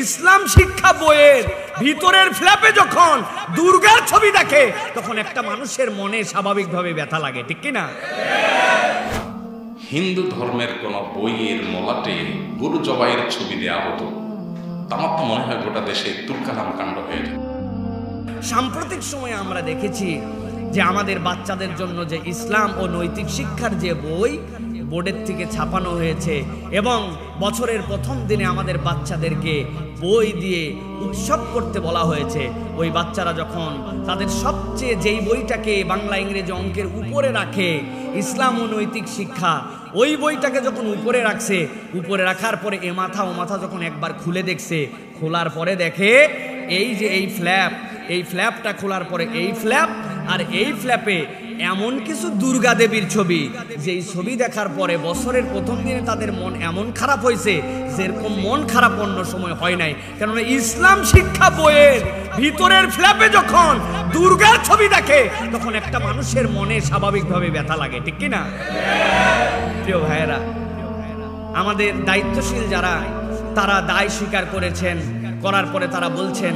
ইসলাম শিক্ষা বইয়ের ভিতরের ফ্ল্যাপে যখন দুর্গার ছবি দেখে তখন একটা মানুষের মনে স্বাভাবিকভাবে ব্যথা লাগে, ঠিক কি না? হিন্দু ধর্মের কোন বইয়ের মলাটে গরু জবাইয়ের ছবি দেয়া হতো, আমার তো মনে হয় গোটা দেশে তুলকালাম কাণ্ড হয়ে যায়। সাম্প্রতিক সময়ে আমরা দেখেছি যে আমাদের বাচ্চাদের জন্য যে ইসলাম ও নৈতিক শিক্ষার যে বই বোর্ডের থেকে ছাপানো হয়েছে এবং বছরের প্রথম দিনে আমাদের বাচ্চাদেরকে বই দিয়ে উৎসব করতে বলা হয়েছে। ওই বাচ্চারা যখন তাদের সবচেয়ে যেই বইটাকে বাংলা ইংরেজি অঙ্কের উপরে রাখে, ইসলাম ও নৈতিক শিক্ষা, ওই বইটাকে যখন উপরে রাখছে, উপরে রাখার পরে এ মাথা ও মাথা যখন একবার খুলে দেখছে, খোলার পরে দেখে এই যে এই ফ্ল্যাপটা খোলার পরে এই ফ্ল্যাপ আর এই ফ্ল্যাপে এমন কিছু দুর্গা দেবীর ছবি, যেই ছবি দেখার পরে বছরের প্রথম দিনে তাদের মন এমন খারাপ হয়েছে যেরকম মন খারাপ অন্য সময় হয় নাই। কেননা ইসলাম শিক্ষা বইয়ের ভিতরের ফ্ল্যাপে যখন দুর্গার ছবি দেখে তখন একটা মানুষের মনে স্বাভাবিকভাবে ব্যথা লাগে, ঠিক কি না? প্রিয় ভাইয়েরা, আমাদের দায়িত্বশীল যারা তারা দায় স্বীকার করেছেন, করার পরে তারা বলছেন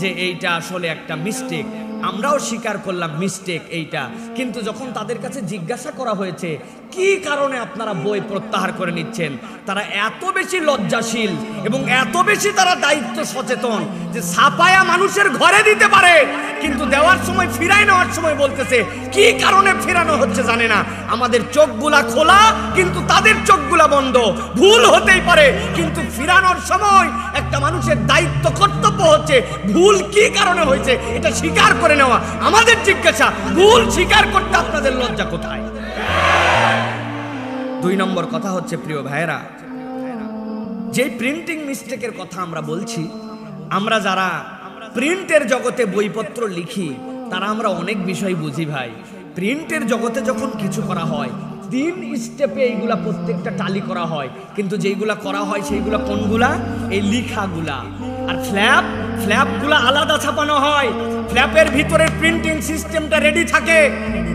যে এইটা আসলে একটা মিস্টেক। আমরাও স্বীকার করলাম মিস্টেক এইটা, কিন্তু যখন তাদের কাছে জিজ্ঞাসা করা হয়েছে কি কারণে আপনারা বই প্রত্যাহার করে নিচ্ছেন, তারা এত বেশি লজ্জাশীল এবং এত বেশি তারা দায়িত্ব সচেতন যে ছাপায়া মানুষের ঘরে দিতে পারে, কিন্তু দেওয়ার সময় ফিরাই নেওয়ার সময় বলতেছে কি কারণে ফেরানো হচ্ছে জানে না। আমাদের চোখগুলা খোলা কিন্তু তাদের চোখগুলা বন্ধ। ভুল হতেই পারে, কিন্তু ফিরানোর সময় একটা মানুষের দায়িত্ব কর্তব্য হচ্ছে ভুল কি কারণে হয়েছে এটা স্বীকার করে নেওয়া। আমাদের জিজ্ঞাসা, ভুল স্বীকার করতে আপনাদের লজ্জা কোথায়? 2 নম্বর কথা হচ্ছে, প্রিয় ভাইয়েরা, যে প্রিন্টিং মিস্টেকের কথা আমরা বলছি, আমরা যারা প্রিন্টের জগতে বইপত্র লিখি তারা আমরা অনেক বিষয় বুঝি ভাই। প্রিন্টের জগতে যখন কিছু করা হয় 3 স্টেপে এইগুলা প্রত্যেকটা টালি করা হয়, কিন্তু যেইগুলা করা হয় সেইগুলা কোনগুলা? এই লিখাগুলা। আর ফ্ল্যাপগুলা আলাদা ছাপানো হয়। ফ্ল্যাপের ভিতরের প্রিন্টিং সিস্টেমটা রেডি থাকে,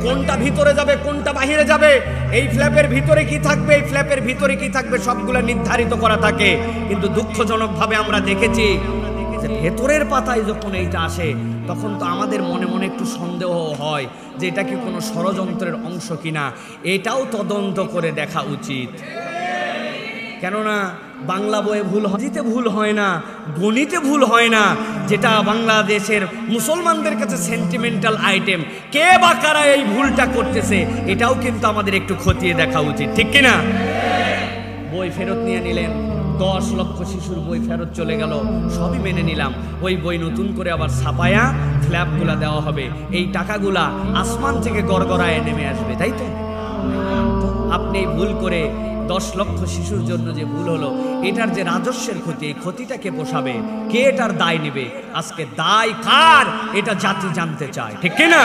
কোনটা ভিতরে যাবে কোনটা বাহিরে যাবে, এই ফ্ল্যাপের ভিতরে কি থাকবে এই ফ্ল্যাপের ভিতরে কি থাকবে সবগুলা নির্ধারিত করা থাকে। কিন্তু দুঃখজনকভাবে আমরা দেখেছি যে ভেতরের পাতায় যখন এইটা আসে তখন তো আমাদের মনে মনে একটু সন্দেহ হয় যে এটা কি কোনো ষড়যন্ত্রের অংশ কিনা। এটাও তদন্ত করে দেখা উচিত। কেননা বাংলা বইয়ে ভুল হয়, হিন্দিতে ভুল হয় না, গণিতে ভুল হয় না, যেটা বাংলাদেশের মুসলমানদের কাছে সেন্টিমেন্টাল আইটেম, কে বা কারা এই ভুলটা করতেছে এটাও কিন্তু আমাদের একটু খতিয়ে দেখা উচিত, ঠিক কিনা? বই ফেরত নিয়ে নিলেন, 10 লক্ষ শিশুর বই ফেরত চলে গেল, সবই মেনে নিলাম। ওই বই নতুন করে আবার ছাপায়া ফ্ল্যাপগুলা দেওয়া হবে, এই টাকাগুলা আসমান থেকে গড়গড়ায় নেমে আসবে, তাই তো? আপনি ভুল করে 10 লক্ষ শিশুর জন্য যে ভুল হলো, এটার যে রাজস্বের ক্ষতি, এই ক্ষতিটা কে পোষাবে? কে এটার দায় নেবে? আজকে দায় কার এটা জাতি জানতে চায়, ঠিক কিনা?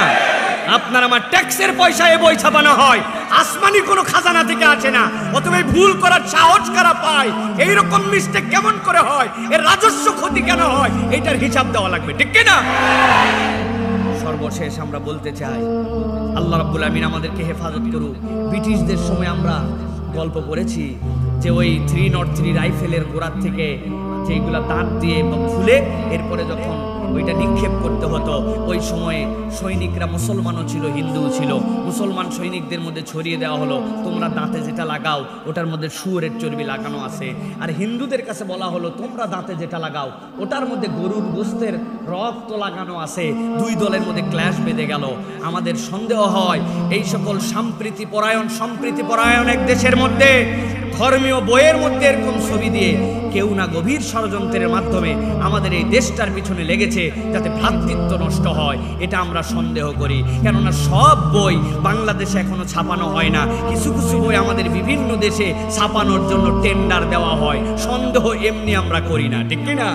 আপনার আমার ট্যাক্সের পয়সায় বই ছাপানো হয়, আসমানি কোনো খাজানা থেকে আসে না। অথবা ভুল করার সাহস কারা পায়? এইরকম মিস্টেক কেমন করে হয়? এর রাজস্ব ক্ষতি কেন হয়? এটার হিসাব দেওয়া লাগবে, ঠিক কিনা? সর্বশেষ আমরা বলতে চাই, আল্লাহ রাব্বুল আমিন আমাদেরকে হেফাজত করুক। ব্রিটিশদের সময় আমরা গল্প পড়েছি যে ওই 303 রাইফেলের গোড়ার থেকে যেগুলা দাঁত দিয়ে খুলে এরপরে যখন ওইটা নিক্ষেপ করতে হতো, ওই সময়ে সৈনিকরা মুসলমানও ছিল হিন্দুও ছিল, মুসলমান সৈনিকদের মধ্যে ছড়িয়ে দেওয়া হলো তোমরা দাঁতে যেটা লাগাও ওটার মধ্যে শুয়োরের চর্বি লাগানো আছে। আর হিন্দুদের কাছে বলা হলো তোমরা দাঁতে যেটা লাগাও ওটার মধ্যে গরুর গোশতের রক্ত লাগানো আছে। 2 দলের মধ্যে ক্ল্যাশ বেঁধে গেল। আমাদের সন্দেহ হয় এই সকল সম্প্রীতিপরায়ণ এক দেশের মধ্যে ধর্মীয় বইয়ের মধ্যে এরকম ছবি দিয়ে কেউ না গভীর ষড়যন্ত্রের মাধ্যমে আমাদের এই দেশটার পিছনে লেগেছে যাতে ভ্রাতৃত্ব নষ্ট হয়, এটা আমরা সন্দেহ করি। কেননা সব বই বাংলাদেশে এখনো ছাপানো হয় না, কিছু কিছু বই আমাদের বিভিন্ন দেশে ছাপানোর জন্য টেন্ডার দেওয়া হয়। সন্দেহ এমনি আমরা করি না, ঠিক কিনা?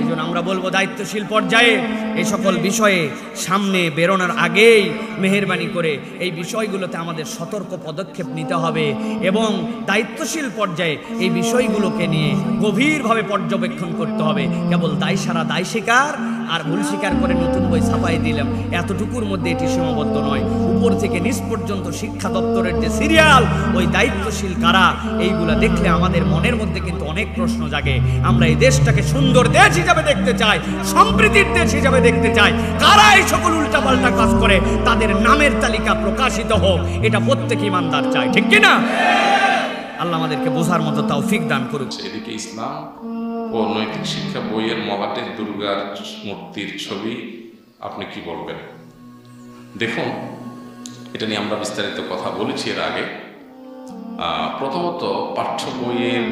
এই জন্য আমরা বলবো দায়িত্বশীল পর্যায়ে এই সকল বিষয়ে সামনে বেরোনোর আগেই মেহেরবানি করে এই বিষয়গুলোতে আমাদের সতর্ক পদক্ষেপ নিতে হবে এবং দায়িত্বশীল পর্যায়ে এই বিষয়গুলোকে নিয়ে গভীরভাবে পর্যবেক্ষণ করতে হবে। কেবল দায় সারা দায় স্বীকার আর ভুল স্বীকার করে নতুন বই ছাপাই দিলাম, এতটুকুর মধ্যে এটি সীমাবদ্ধ নয়। উপর থেকে নিচ পর্যন্ত শিক্ষা দপ্তরের যে সিরিয়াল, ওই দায়িত্বশীল কারা, এইগুলা দেখলে আমাদের মনের মধ্যে কিন্তু অনেক প্রশ্ন জাগে। আমরা এই দেশটাকে সুন্দর দেশ হিসাবে দেখতে চাই, সম্প্রীতির দেশ হিসাবে দেখতে চাই। কারা এই সকল উল্টাপাল্টা কাজ করে তাদের নামের তালিকা প্রকাশিত হোক, এটা প্রত্যেক ইমানদার চায়, ঠিক কিনা? আল্লাহ আমাদেরকে বোঝার মতো তৌফিক দান করুক। এদিকে ইসলাম ও নৈতিক শিক্ষা বইয়ের মলাটে দুর্গার মূর্তির ছবি, আপনি কি বলবেন? দেখুন, এটা নিয়ে আমরা বিস্তারিত কথা বলেছি এর আগে। প্রথমত, পাঠ্য বইয়ের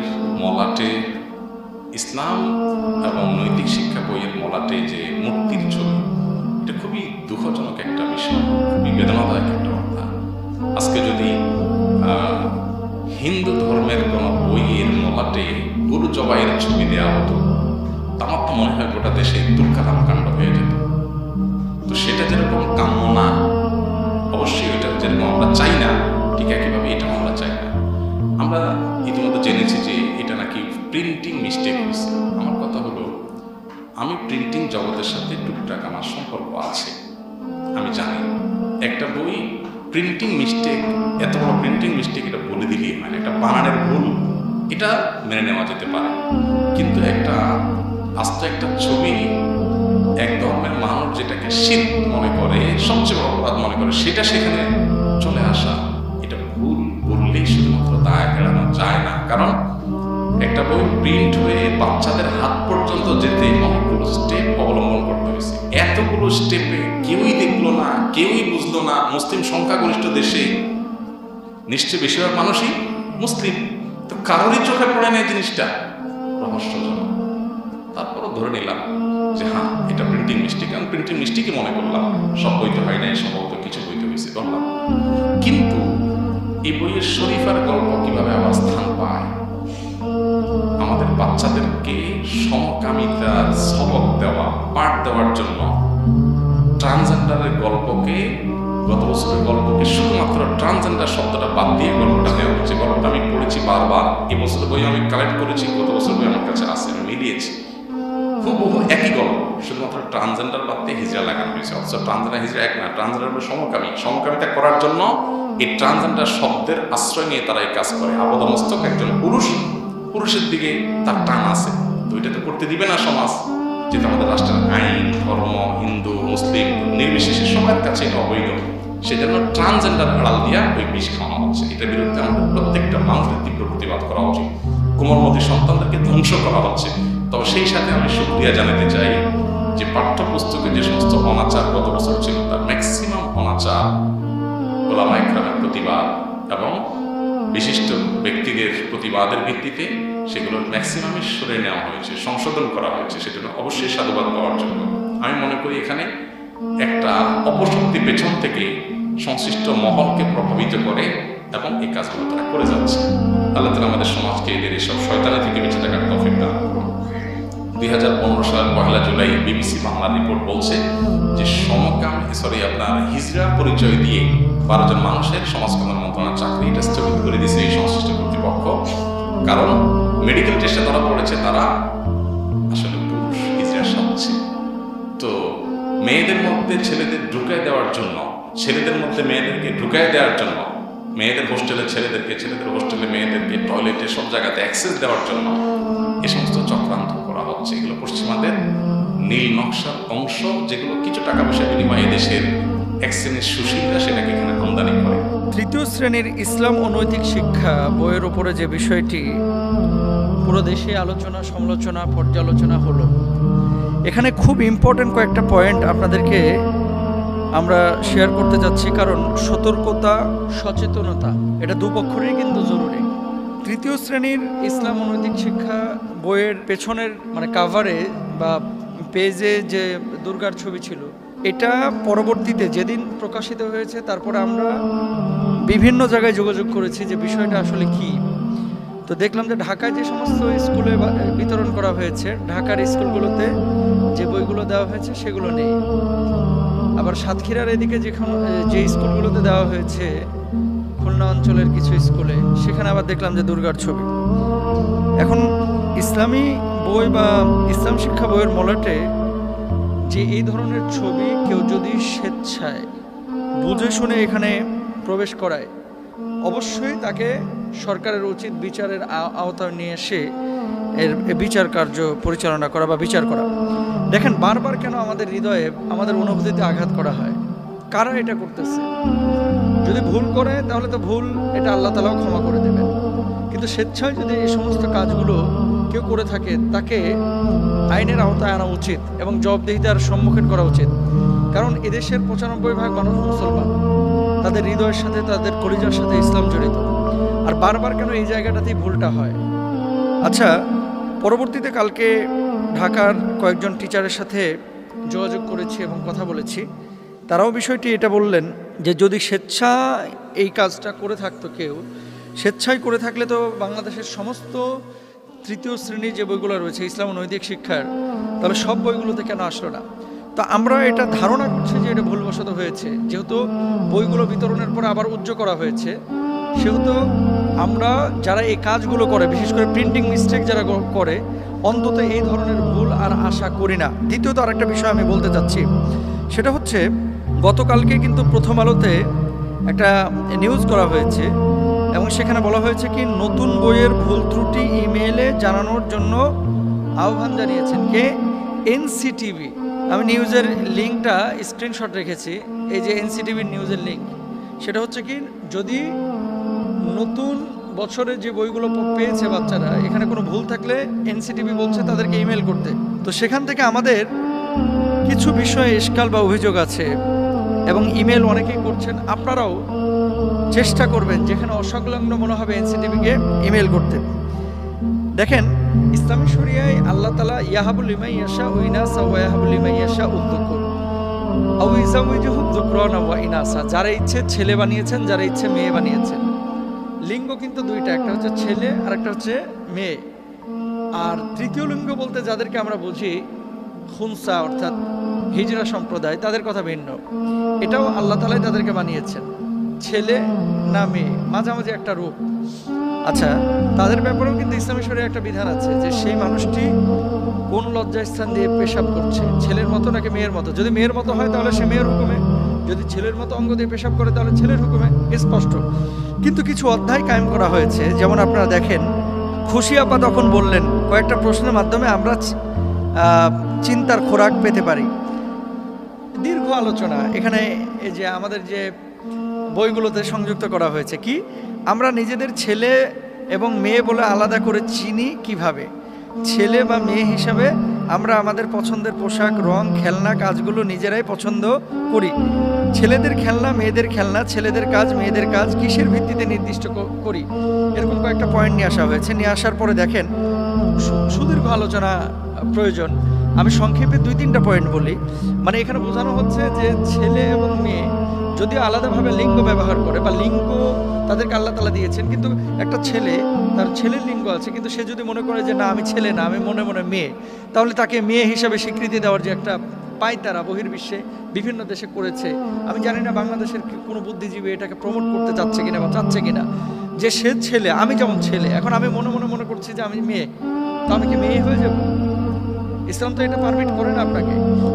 মলাটে ইসলাম এবং নৈতিক শিক্ষা বইয়ের মলাটে যে মূর্তির ছবি, এটা খুবই দুঃখজনক একটা বিষয়, খুবই বেদনাদায়ক একটা কথা। আজকে যদি হিন্দু ধর্মের কোনো বইয়ের মলাটে গরু জবাইয়ের ছবি দেওয়া হতো, আমার তো মনে হয় গোটা দেশে তুলকালাম কাণ্ড হয়ে যেত। তো সেটা যেরকম কাম্য না, অবশ্যই এটা যেরকম আমরা চাই না, ঠিক একইভাবে এটা আমরা চাই না। আমরা ইতিমধ্যে জেনেছি যে এটা নাকি প্রিন্টিং মিস্টেক হয়েছে। আমার কথা হলো, আমি প্রিন্টিং জগতের সাথে টুকটাক আমার সম্পর্ক আছে, আমি জানি একটা বই প্রিন্টিং মিস্টেক, এত বড় প্রিন্টিং মিস্টেক এটা বলে দিলেই হয় না। একটা বানানের ভুল, এটা মেনে নেওয়া যেতে পারে, কিন্তু একটা আস্ত একটা ছবি এক ধর্মের মানুষ যেটাকে শিরক মনে করে, সবচেয়ে বড় অপরাধ মনে করে, সেটা সেখানে চলে আসা, এটা ভুল বললেই শুধুমাত্র দায় এড়ানো যায় না। কারণ একটা বই প্রিন্ট হয়ে বাচ্চাদের হাত পর্যন্ত যেতে অনেকগুলো স্টেপ অবলম্বন করতে হয়েছে। এতগুলো স্টেপে কেউই দেখলো না, কেউই বুঝলো না। মুসলিম সংখ্যাগরিষ্ঠ দেশে নিশ্চয়ই বেশিরভাগ মানুষই মুসলিম, তো কারোরই চোখে পড়ে না এই জিনিসটা, রহস্যজনক। তারপরও ধরে নিলাম যে হ্যাঁ, এটা প্রিন্টিং মিস্টেক, আমি প্রিন্টিং মিস্টেকই মনে করলাম, সব বইতে হয় নাই, সম্ভবত কিছু বইতে হয়েছে বললাম। কিন্তু এই বইয়ের শরীফার গল্প কিভাবে আবার স্থান পায়? আমাদের বাচ্চাদেরকে সমকামিতার সবক দেওয়া, পাঠ দেওয়ার জন্য ট্রান্সজেন্ডারের গল্পকে, গত বছরের গল্পকে শুধুমাত্র ট্রান্সজেন্ডার শব্দটা বাদ দিয়ে গল্পটা দেওয়া হচ্ছে। গল্পটা আমি পড়েছি বারবার, এই বছরের বই আমি কালেক্ট করেছি, গত বছর বই আমার কাছে আছে, আমি মিলিয়েছি। হুবহু একই গল্প, শুধুমাত্র ট্রান্সজেন্ডার বাদ দিয়ে হিজড়া লাগানো হয়েছে। অথচ ট্রান্সজেন্ডার হিজড়া এক না, ট্রান্সজেন্ডার হলো সমকামী। সমকামিতা করার জন্য এই ট্রান্সজেন্ডার শব্দের আশ্রয় নিয়ে তারা এই কাজ করে। আপাদমস্তক একজন পুরুষ, পুরুষের দিকে তার টান আছে, তো এটা তো করতে দিবে না সমাজ, যেটা আমাদের রাষ্ট্রের আইন, ধর্ম, হিন্দু মুসলিম নির্বিশেষে সবার কাছে এটা অবৈধ। সেজন্য ট্রান্সজেন্ডার আড়াল দিয়া ওই বিষ খাওয়ানো হচ্ছে। এটার বিরুদ্ধে আমাদের প্রত্যেকটা মানুষের তীব্র প্রতিবাদ করা উচিত। কোমলমতি সন্তানদেরকে ধ্বংস করা হচ্ছে। তবে সেই সাথে আমি শুকরিয়া জানাতে চাই যে পাঠ্যপুস্তকে যে সমস্ত অনাচার গত বছর ছিল, তার ম্যাক্সিমাম অনাচার ওলামা ইকরামের প্রতিবাদ এবং বিশিষ্ট ব্যক্তিদের প্রতিবাদের ভিত্তিতে সেগুলোর ম্যাক্সিমামই সরে নেওয়া হয়েছে, সংশোধন করা হয়েছে। সেজন্য অবশ্যই সাধুবাদ পাওয়ার জন্য আমি মনে করি এখানে একটা অপশক্তি পেছন থেকে সংশ্লিষ্ট মহলকে প্রভাবিত করে এবং এই কাজগুলো তারা করে যাচ্ছে। আল্লাহ তাআলা আমাদের সমাজকে এদের এসব শয়তানি থেকে বেঁচে থাকার তৌফিক দান করুন। 2015 সালের 1 জুলাই বিবিসি বাংলার রিপোর্ট বলছে যে আপনার হিজড়া পরিচয় দিয়ে 12 জন মানুষের সমাজ কল্যাণ মন্ত্রণালয়ের চাকরি এটা স্থগিত করে দিয়েছে এই সংশ্লিষ্ট কর্তৃপক্ষ। কারণ মেডিকেল টেস্টে ধরা পড়েছে তারা আসলে পুরুষ, হিজড়া সাজছে। তো মেয়েদের মধ্যে ছেলেদের ঢুকায় দেওয়ার জন্য, ছেলেদের মধ্যে মেয়েদেরকে ঢুকায় দেওয়ার জন্য, মেয়েদের হোস্টেলে ছেলেদেরকে, ছেলেদের হোস্টেলে মেয়েদেরকে, টয়লেটে সব জায়গাতে অ্যাক্সেস দেওয়ার জন্য এ সমস্ত চক্রান্ত করা হচ্ছে। এগুলো পশ্চিমাদের নীল নকশার অংশ, যেগুলো কিছু টাকা পয়সা বিনিময়ে দেশের এক শ্রেণীর সুশীলরা সেটাকে এখানে আমদানি করে। তৃতীয় শ্রেণীর ইসলাম ও নৈতিক শিক্ষা বইয়ের উপরে যে বিষয়টি পুরো দেশে আলোচনা, সমালোচনা, পর্যালোচনা হলো, এখানে খুব ইম্পর্টেন্ট কয়েকটা পয়েন্ট আপনাদেরকে আমরা শেয়ার করতে যাচ্ছি। কারণ সতর্কতা, সচেতনতা এটা দুপক্ষেরই কিন্তু জরুরি। তৃতীয় শ্রেণীর ইসলাম ও নৈতিক শিক্ষা বইয়ের পেছনের কাভারে বা পেজে যে দুর্গার ছবি ছিল, এটা পরবর্তীতে যেদিন প্রকাশিত হয়েছে তারপরে আমরা বিভিন্ন জায়গায় যোগাযোগ করেছি যে বিষয়টা আসলে কি। তো দেখলাম যে ঢাকায় যে সমস্ত স্কুলে বিতরণ করা হয়েছে, ঢাকার স্কুলগুলোতে যে বইগুলো দেওয়া হয়েছে সেগুলো নেই। আবার সাতক্ষীরার এদিকে যে স্কুলগুলোতে দেওয়া হয়েছে, খুলনা অঞ্চলের কিছু স্কুলে, সেখানে আবার দেখলাম যে দুর্গার ছবি। এখন ইসলামী বই বা ইসলাম শিক্ষা বইয়ের মলাটে যে এই ধরনের ছবি কেউ যদি স্বেচ্ছায় বুঝে শুনে এখানে প্রবেশ করায়, অবশ্যই তাকে সরকারের উচিত বিচারের আওতায় নিয়ে এসে এর বিচার কার্য পরিচালনা করা বা বিচার করা। দেখেন, বারবার কেন আমাদের হৃদয়ে, আমাদের অনুভূতিতে আঘাত করা হয়? কারা এটা করতেছে? যদি ভুল করে তাহলে তো ভুল, এটা আল্লাহ তাআলাও ক্ষমা করে দেবেন। কিন্তু স্বেচ্ছায় যদি এই সমস্ত কাজগুলো কেউ করে থাকে, তাকে আইনের আওতায় আনা উচিত এবং জবাবদিহিতার সম্মুখীন করা উচিত। কারণ এদেশের 95% মানুষ মুসলমান, তাদের হৃদয়ের সাথে, তাদের কলিজার সাথে ইসলাম জড়িত। আর বারবার কেন এই জায়গাটাতেই ভুলটা হয়? আচ্ছা, পরবর্তীতে কালকে ঢাকার কয়েকজন টিচারের সাথে যোগাযোগ করেছি এবং কথা বলেছি। তারাও বিষয়টি এটা বললেন যে যদি স্বেচ্ছা এই কাজটা করে থাকতো কেউ, স্বেচ্ছায় করে থাকলে তো বাংলাদেশের সমস্ত তৃতীয় শ্রেণীর যে বইগুলো রয়েছে ইসলাম ও নৈতিক শিক্ষার, তাহলে সব বইগুলোতে কেন আসলো না? তো আমরা এটা ধারণা করছি যে এটা ভুলবশত হয়েছে। যেহেতু বইগুলো বিতরণের পর আবার উজ্জ্ব করা হয়েছে, সেহেতু আমরা যারা এই কাজগুলো করে, বিশেষ করে প্রিন্টিং মিস্টেক যারা করে, অন্তত এই ধরনের ভুল আর আশা করি না। দ্বিতীয়ত আরেকটা বিষয় আমি বলতে চাচ্ছি, সেটা হচ্ছে গতকালকে কিন্তু প্রথম আলোতে একটা নিউজ করা হয়েছে এবং সেখানে বলা হয়েছে কি নতুন বইয়ের ভুল ত্রুটি ইমেইলে জানানোর জন্য আহ্বান জানিয়েছেন কে? এনসিটিভি। আমি নিউজের লিঙ্কটা স্ক্রিনশট রেখেছি, এই যে এনসিটিভির নিউজের লিঙ্ক। সেটা হচ্ছে কি, যদি নতুন বছরে যে বইগুলো পেয়েছে বাচ্চারা, এখানে কোনো ভুল থাকলে এনসিটিভি বলছে তাদেরকে ইমেল করতে। তো সেখান থেকে আমাদের কিছু বিষয়ে ইশকাল বা অভিযোগ আছে এবং ইমেল অনেকেই করছেন। আপনারাও চেষ্টা করবেন যেখানে অসংলগ্ন মনে হবে এনসিটিভিকে ইমেল করতে। দেখেন, ইসলামী শরিয়ায় আল্লাহ তাআলা ইয়াহাবুল লিমান ইয়াশা ওয়া ইনাসা ওয়া ইয়াহাবুল লিমান ইয়াশা উযকুর আও ইযাওয়িজুহুম যুকরানা ওয়া ইনাসা, যারা ইচ্ছে ছেলে বানিয়েছেন, যারা ইচ্ছে মেয়ে বানিয়েছেন। লিঙ্গ কিন্তু দুইটা, একটা হচ্ছে ছেলে আর একটা হচ্ছে মেয়ে। আর তৃতীয় লিঙ্গ বলতে যাদেরকে আমরা বুঝি খুনসা, অর্থাৎ হিজরা সম্প্রদায়, তাদের কথা ভিন্ন। এটাও আল্লাহ তাআলাই তাদেরকে বানিয়েছেন, ছেলে না মেয়ে, মাঝামাঝি একটা রূপ। আচ্ছা, তাদের ব্যাপারেও কিন্তু ইসলামী শরিয়ায় একটা বিধান আছে যে সেই মানুষটি কোন লজ্জাস্থান দিয়ে পেশাব করছে, ছেলের মতো নাকি মেয়ের মতো। যদি মেয়ের মতো হয় তাহলে সে মেয়ের হুকুমে, যদি ছেলের মতো অঙ্গ দিয়ে পেশাব করে তাহলে ছেলের হুকুমে, স্পষ্ট। কিন্তু কিছু অধ্যায় কায়েম করা হয়েছে, যেমন আপনারা দেখেন, খুশি আপা তখন বললেন কয়েকটা প্রশ্নের মাধ্যমে আমরা চিন্তার খোরাক পেতে পারি। দীর্ঘ আলোচনা এখানে, এই যে আমাদের যে বইগুলোতে সংযুক্ত করা হয়েছে, কি আমরা নিজেদের ছেলে এবং মেয়ে বলে আলাদা করে চিনি কিভাবে? ছেলে বা মেয়ে হিসাবে আমরা আমাদের পছন্দের পোশাক, রং, খেলনা, কাজগুলো নিজেরাই পছন্দ করি। ছেলেদের খেলনা, মেয়েদের খেলনা, ছেলেদের কাজ, মেয়েদের কাজ কিসের ভিত্তিতে নির্দিষ্ট করি? এরকম কয়েকটা পয়েন্ট নিয়ে আসা হয়েছে। নিয়ে আসার পরে দেখেন, সুদীর্ঘ আলোচনা প্রয়োজন। আমি সংক্ষেপে 2-3টা পয়েন্ট বলি। মানে এখানে বোঝানো হচ্ছে যে ছেলে এবং মেয়ে যদিও আলাদাভাবে লিঙ্গ ব্যবহার করে, বা লিঙ্গ তাদেরকে আল্লাহ তাআলা দিয়েছেন, কিন্তু একটা ছেলে, তার ছেলের লিঙ্গ আছে, কিন্তু সে যদি মনে করে যে না আমি ছেলে না, আমি মনে মনে মেয়ে, তাহলে তাকে মেয়ে হিসাবে স্বীকৃতি দেওয়ার যে একটা পায়তারা বহির্বিশ্বে বিভিন্ন দেশে করেছে। আমি জানি না বাংলাদেশের কোনো বুদ্ধিজীবী এটাকে প্রমোট করতে চাচ্ছে কিনা বা চাচ্ছে কিনা, যে সে ছেলে, আমি যেমন ছেলে, এখন আমি মনে করছি যে আমি মেয়ে, তো আমি কি মেয়ে হয়ে যাব? ইসলাম তো এটা পারমিট করে না আপনাকে।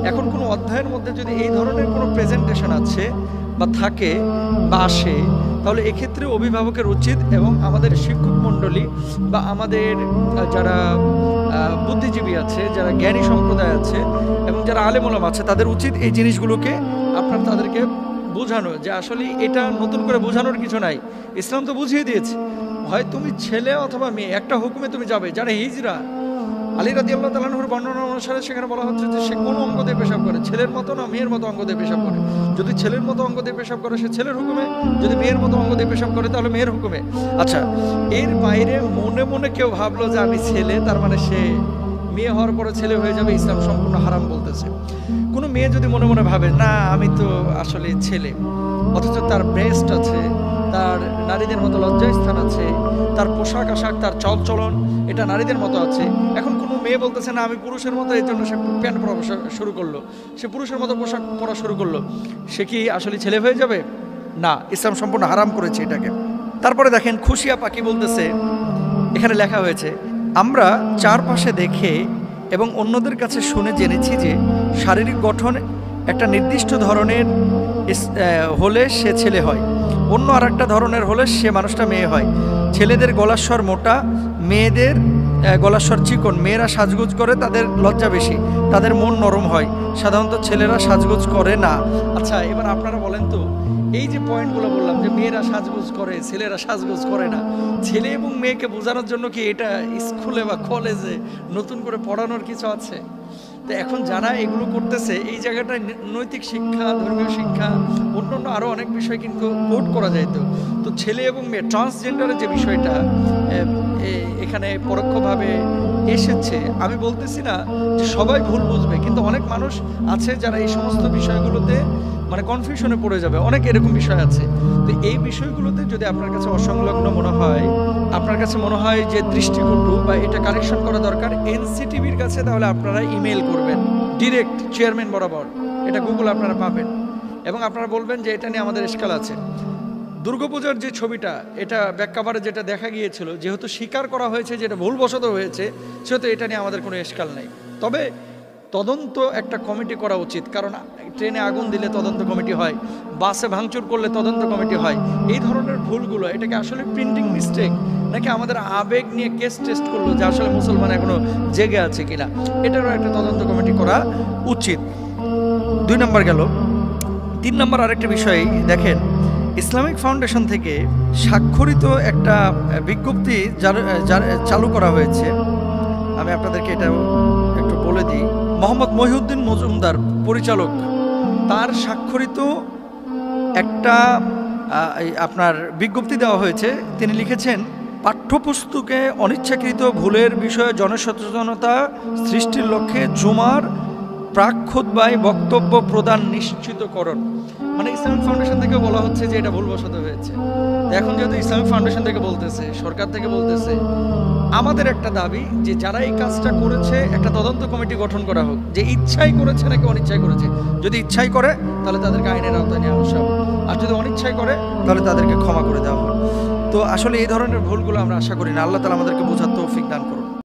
এখন কোনো অধ্যায়ের মধ্যে যদি এই ধরনের কোনো প্রেজেন্টেশন আছে বা থাকে বা আসে, তাহলে এক্ষেত্রে অভিভাবকের উচিত এবং আমাদের শিক্ষক মণ্ডলী বা আমাদের যারা বুদ্ধিজীবী আছে, যারা জ্ঞানী সম্প্রদায় আছে এবং যারা আলেম ওলামা আছে, তাদের উচিত এই জিনিসগুলোকে আপনার তাদেরকে বোঝানো, যে আসলে এটা নতুন করে বোঝানোর কিছু নাই। ইসলাম তো বুঝিয়ে দিয়েছে, হয় তুমি ছেলে অথবা মেয়ে, একটা হুকুমে তুমি যাবে। যারা হিজরা, আলী রাদিয়াল্লাহু তাআলা আনহুর বর্ণনা অনুসারে সেখানে বলা হচ্ছে যে সে কোন অঙ্গ দিয়ে পেশাব করে, ছেলের মতো না মেয়ের মতো অঙ্গ দিয়ে পেশাব করে। যদি ছেলের মতো অঙ্গ দিয়ে পেশাব করে সে ছেলের হুকুমে, যদি মেয়ের মতো অঙ্গ দিয়ে পেশাব করে তাহলে মেয়ের হুকুমে। আচ্ছা, এর বাইরে মনে মনে কেউ ভাবলো যে আমি ছেলে, তার মানে সে মেয়ে হওয়ার পরে ছেলে হয়ে যাবে, ইসলাম সম্পূর্ণ হারাম বলতেছে। কোনো মেয়ে যদি মনে মনে ভাবে না আমি তো আসলে ছেলে, অথচ তার ব্রেস্ট আছে, তার নারীদের মতো লজ্জাস্থান আছে, তার পোশাক আশাক, তার চলচলন এটা নারীদের মতো আছে। এখন কোনো মেয়ে বলতেছে না আমি পুরুষের মতো, এই জন্য সে প্যান্ট পরা শুরু করলো, সে পুরুষের মতো পোশাক পরা শুরু করলো, সে কি আসলে ছেলে হয়ে যাবে? না, ইসলাম সম্পূর্ণ হারাম করেছে এটাকে। তারপরে দেখেন, খুশিয়া পাখি বলতেছে, এখানে লেখা হয়েছে আমরা চারপাশে দেখে এবং অন্যদের কাছে শুনে জেনেছি যে শারীরিক গঠন একটা নির্দিষ্ট ধরনের হলে সে ছেলে হয়, অন্য আর একটা ধরনের হলে সে মানুষটা মেয়ে হয়। ছেলেদের গলার স্বর মোটা, মেয়েদের গলার স্বর চিকন। মেয়েরা সাজগোজ করে, তাদের লজ্জা বেশি, তাদের মন নরম হয়। সাধারণত ছেলেরা সাজগোজ করে না। আচ্ছা, এবার আপনারা বলেন তো, এই যে পয়েন্টগুলো বললাম যে মেয়েরা সাজগোজ করে, ছেলেরা সাজগোজ করে না, ছেলে এবং মেয়েকে বোঝানোর জন্য কি এটা স্কুলে বা কলেজে নতুন করে পড়ানোর কিছু আছে? তো এখন যারা এগুলো করতেছে, এই জায়গাটায় নৈতিক শিক্ষা, ধর্মীয় শিক্ষা, অন্যান্য আরও অনেক বিষয় কিন্তু কোড করা যাইতো। তো ছেলে এবং মেয়ে ট্রান্সজেন্ডারের যে বিষয়টা এখানে পরোক্ষভাবে এসেছে, আমি বলতেছি না যে সবাই ভুল বুঝবে, কিন্তু অনেক মানুষ আছে যারা এই সমস্ত বিষয়গুলোতে মানে কনফিউশনে পড়ে যাবে। অনেক এরকম বিষয় আছে। তো এই বিষয়গুলোতে যদি আপনার কাছে অসংলগ্ন মনে হয়, আপনার কাছে মনে হয় যে দৃষ্টিকটু বা এটা কারেকশন করা দরকার এনসিটিভির কাছে, তাহলে আপনারা ইমেল করবেন ডিরেক্ট চেয়ারম্যান বরাবর। এটা গুগল আপনারা পাবেন এবং আপনারা বলবেন যে এটা নিয়ে আমাদের এশকাল আছে। দুর্গাপূজার যে ছবিটা, এটা ব্যাককভারে যেটা দেখা গিয়েছিল, যেহেতু স্বীকার করা হয়েছে যেটা ভুলবশত হয়েছে, সেহেতু এটা নিয়ে আমাদের কোনো এশকাল নেই। তবে তদন্ত একটা কমিটি করা উচিত, কারণ ট্রেনে আগুন দিলে তদন্ত কমিটি হয়, বাসে ভাঙচুর করলে তদন্ত কমিটি হয়। এই ধরনের ভুলগুলো, এটাকে আসলে প্রিন্টিং মিস্টেক নাকি আমাদের আবেগ নিয়ে কেস টেস্ট করলো যে আসলে মুসলমান এখনো জেগে আছে কিনা, এটারও একটা তদন্ত কমিটি করা উচিত। 2 নম্বর গেল। 3 নম্বর আরেকটা বিষয় দেখেন, ইসলামিক ফাউন্ডেশন থেকে স্বাক্ষরিত একটা বিজ্ঞপ্তি চালু করা হয়েছে। আমি আপনাদেরকে এটা একটু বলে দিই। মোহাম্মদ মহিউদ্দিন মজুমদার পরিচালক, তার স্বাক্ষরিত একটা আপনার বিজ্ঞপ্তি দেওয়া হয়েছে। তিনি লিখেছেন, পাঠ্যপুস্তকে অনিচ্ছাকৃত ভুলের বিষয়ে জনসচেতনতা সৃষ্টির লক্ষ্যে জুমার প্রাক খুতবায় বক্তব্য প্রদান নিশ্চিতকরণ। মানে ইসলামিক ফাউন্ডেশন থেকে বলা হচ্ছে যে এটা ভুলবশত হয়েছে। এখন যেহেতু ইসলামিক ফাউন্ডেশন থেকে বলতেছে, সরকার থেকে বলতেছে, আমাদের একটা দাবি যে যারা এই কাজটা করেছে একটা তদন্ত কমিটি গঠন করা হোক, যে ইচ্ছাই করেছে নাকি অনিচ্ছাই করেছে। যদি ইচ্ছাই করে তাহলে তাদেরকে আইনের আওতায় নেওয়া আসা হবে, আর যদি অনিচ্ছাই করে তাহলে তাদেরকে ক্ষমা করে দেওয়া হবে। তো আসলে এই ধরনের ভুলগুলো আমরা আশা করি না। আল্লাহ তাআলা আমাদেরকে বোঝার তৌফিক দান করুন।